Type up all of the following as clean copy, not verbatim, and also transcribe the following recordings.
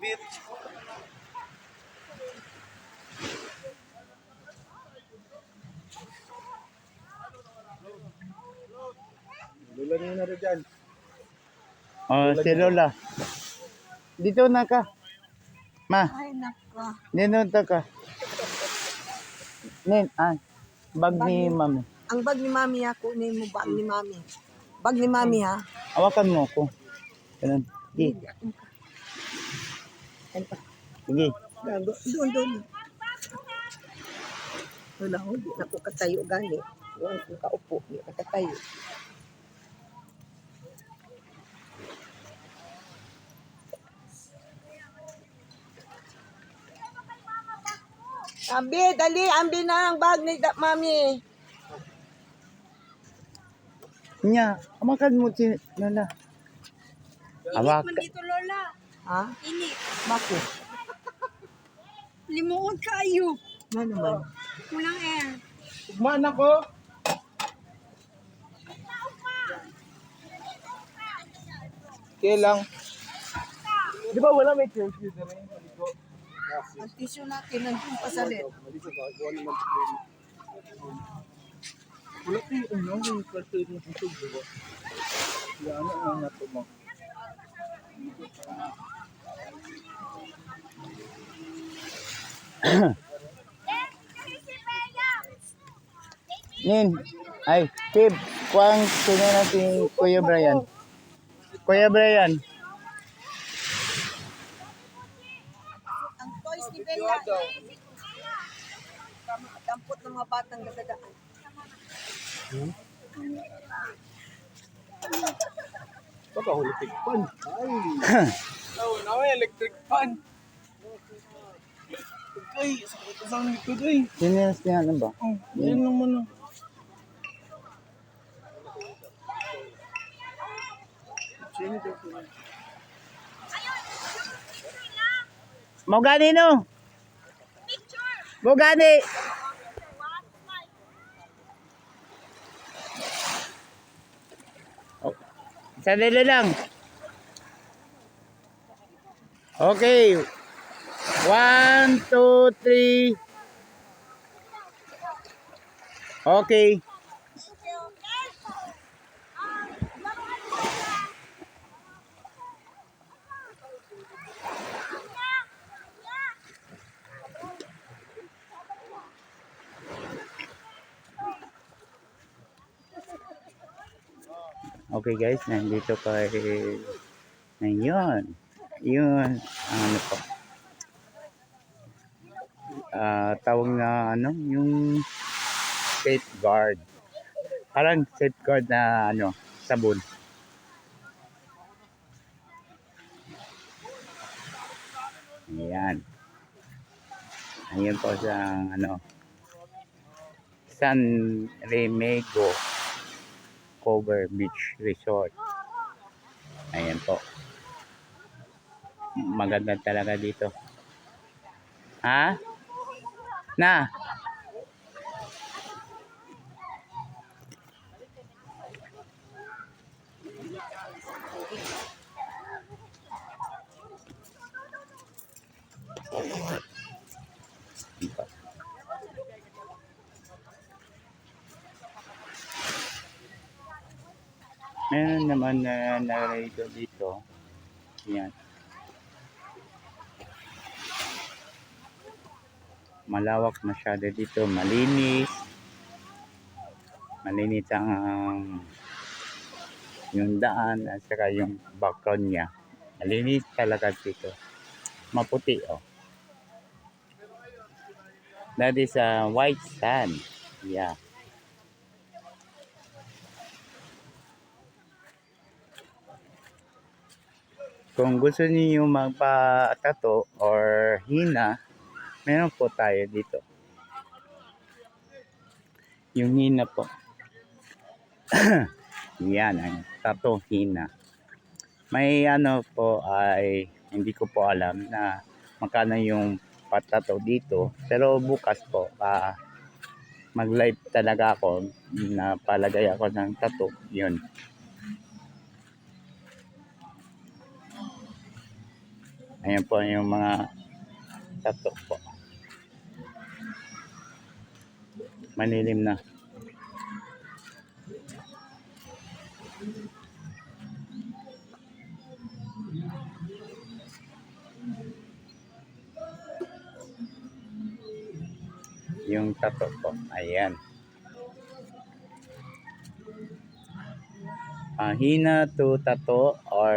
beach. Lola niyo na rin dyan. Oh, si Lola. Dito na ka. Ma, Ay, nako. dito ka. Nin, bag ni mami. Ang bag ni mami ha, kunin mo bag ni mami. Bag ni mami ha. Hawakan mo ako. Ganun. Sige. Sige. Doon. Wala ko, di na ko katayo gani. Wala ko kaupo, di na katayo. Ambi, dali, ambi na ang bag ni mami. Nya, hawakan mo si Lola. Hawakan. Dito, Lola. Ha? Ini. Bakit? Limuot kayo. Ano naman? Kulang air. Tugmaan ako. Okay lang. Di ba wala may curfew na rin? Ang tissue natin nandun pa sa red. Wala tayo, ano, yung curfew na susog, di ba? Kaya ano ang nato mo? Nin, ay, Kib, kuwang tuloy natin Kuya Brian. Kuya Brian. Ang toys ni Bella. Dampot ng mga batang gagagaan. Baka electric fan. Ay. Oh, now electric fan. Ay, sakit sa likod ay. Sinas niya ano ba? Oh, yan naman ah. Mau gani no? Mau gani. Oh, sandali lang. Okay. 1, 2, 3. Okay. Okay guys, nandito kay ngayon. Yun, ano po. Tawag na ano, yung safeguard. Parang safeguard na ano, sabon. Ayan. Ayan po sa ano, San Remego Cover Beach Resort. Ayan po. Maganda talaga dito. Ha? Na? Meron naman na narito dito. Yan. Malawak masyado dito. Malinis. Malinis ang yung daan at saka yung background niya. Malinis talaga dito. Maputi oh. That is white sand. Yeah. Kung gusto niyo magpa-tattoo or hina, meron po tayo dito. Yung hina po. Yan ang tattoo hina. May ano po ay hindi ko po alam na magkano yung patato dito. Pero bukas po mag-live talaga ako na palagay ako ng tattoo. Yun. Ayan po yung mga tattoo po. Manilim na. Yung tattoo po. Ayan. Hina to tattoo or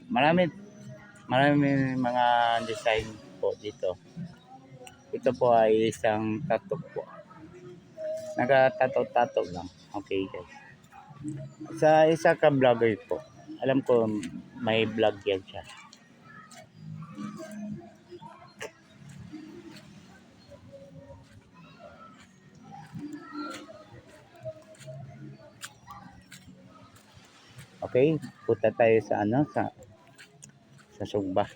marami mga design po dito. Ito po ay isang tattoo po. Nagatato-tato lang. Okay guys. Sa isa ka vlogger po. Alam ko may vlog yan siya. Okay, punta tayo sa sa Sugba.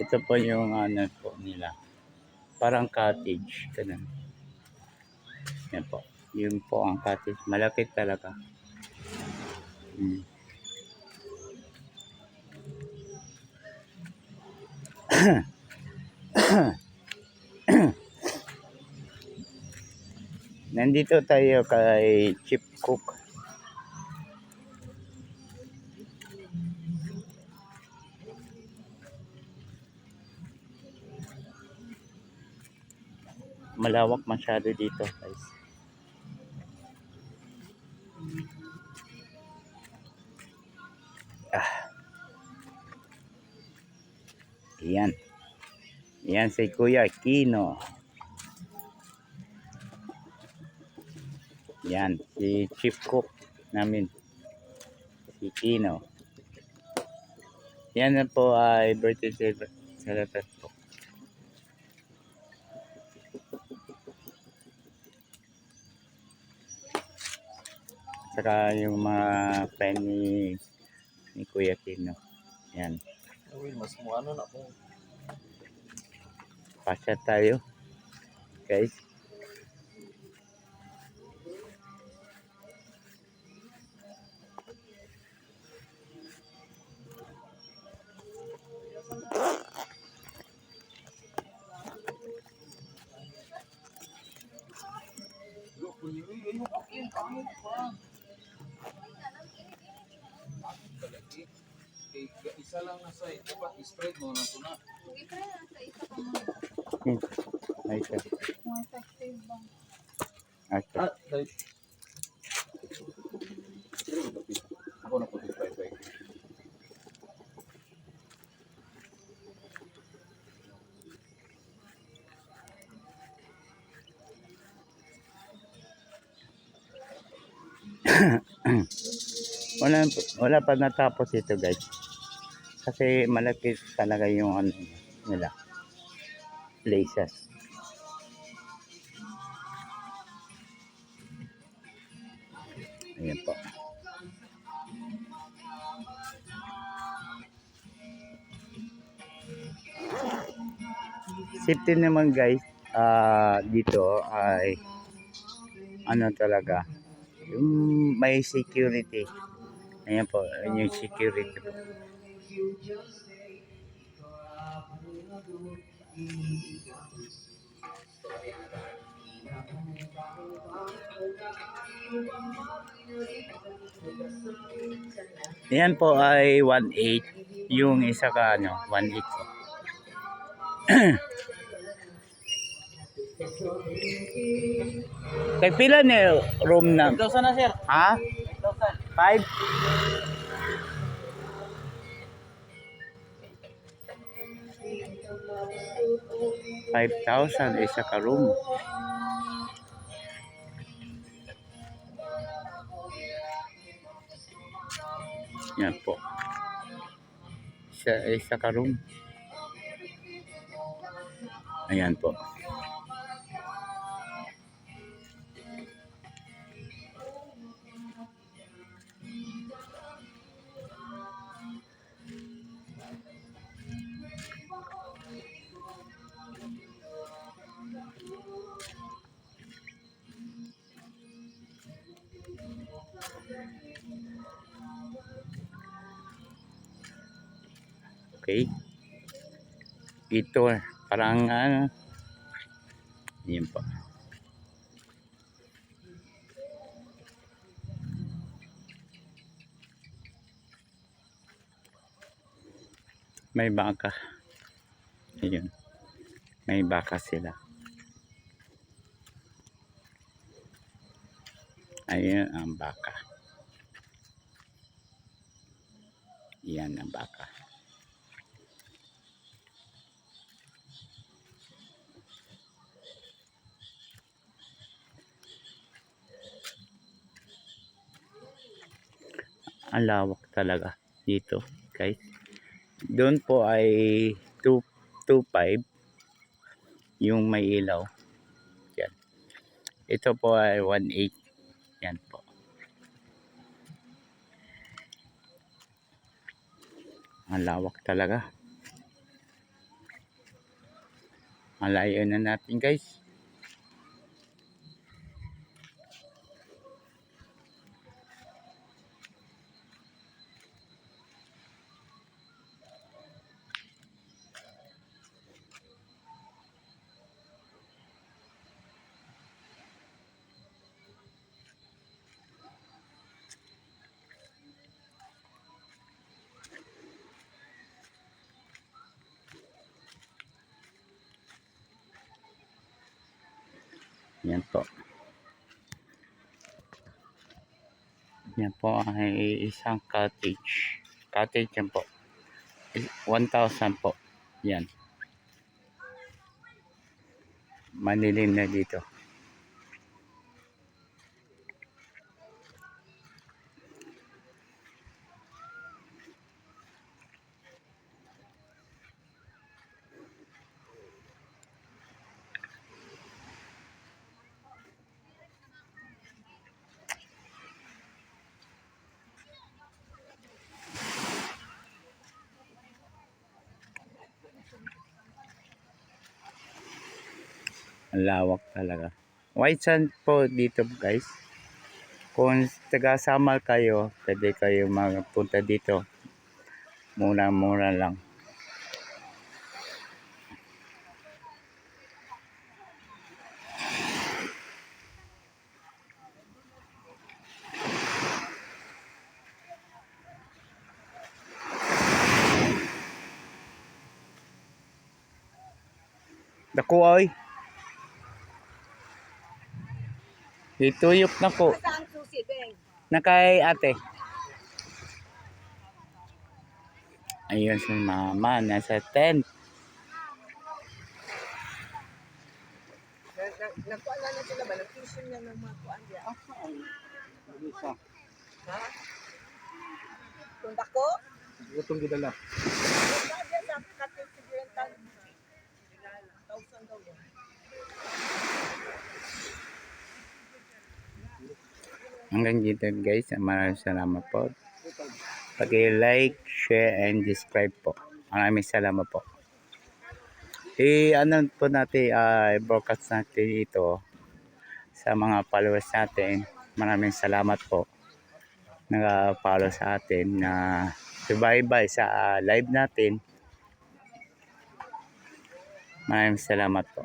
Ito po yung po nila. Parang cottage, ganun. Yan po. Yun po ang cottage. Malapit talaga. Hmm. Nandito tayo kay Chief Cook. Malawak masyado dito, guys. Ayan. Ayan si Kuya Kino. Yan, si Chief Cook namin. Si Kino. Yan na po ay birthday celebrate po. Saka yung mga friend ni Kuya Kino. Yan. Uy, mas mo ano na po. Pasya tayo. Guys. Isa lang na sa ito pa, spread mo na ito na. Ay, sir. Ay, sir. Dahil. Ako na po ito, bye. Wala pa natapos ito, guys. Kasi malaki talaga yung nila. Places. Ayan po. Safety naman, guys. Dito ay talaga yung may security. Ayan po, yung security po. Yan po ay 1.8 yung isa ka 1.8 po. Kay pila ni room na? 1,000 na sir. Ha? 5? 5,000 isa ka room. Yan po. Isa ka room. Ayan po. Okay. Ito, parang ano, yun po. May baka. Ayun. May baka sila. Ayun ang baka. Yan ang baka. Ang lawak talaga dito, guys. Doon po ay 225 yung may ilaw. Yan. Ito po ay 18. Yan po. Ang lawak talaga. Malayo na natin, guys. Yan po. Yan po ay isang cottage. Cottage yan po. 1,000 po. Yan. Manilim na dito. Ang lawak talaga. White sand po dito, guys. Kung taga-Samar kayo, pwede kayo magpunta dito. Mura-mura lang. Dako oy. Ituyok na po. Saan susi, Beng? Na kay ate. Ayun si mama, nasa tent. Nagkuhan na sila ba? Nag-fishing na ng mga kuhan diya. Isa. Ha? Kung dako? Gutong gidala. Sabi sa katil sigurenta. 1,000 daw yan. Hanggang dito, guys. Maraming salamat po. Pag-like, share, and subscribe po. Maraming salamat po. Ano po natin, broadcast natin ito sa mga followers natin. Maraming salamat po. Nag-follow sa atin na subaybay sa live natin. Maraming salamat po.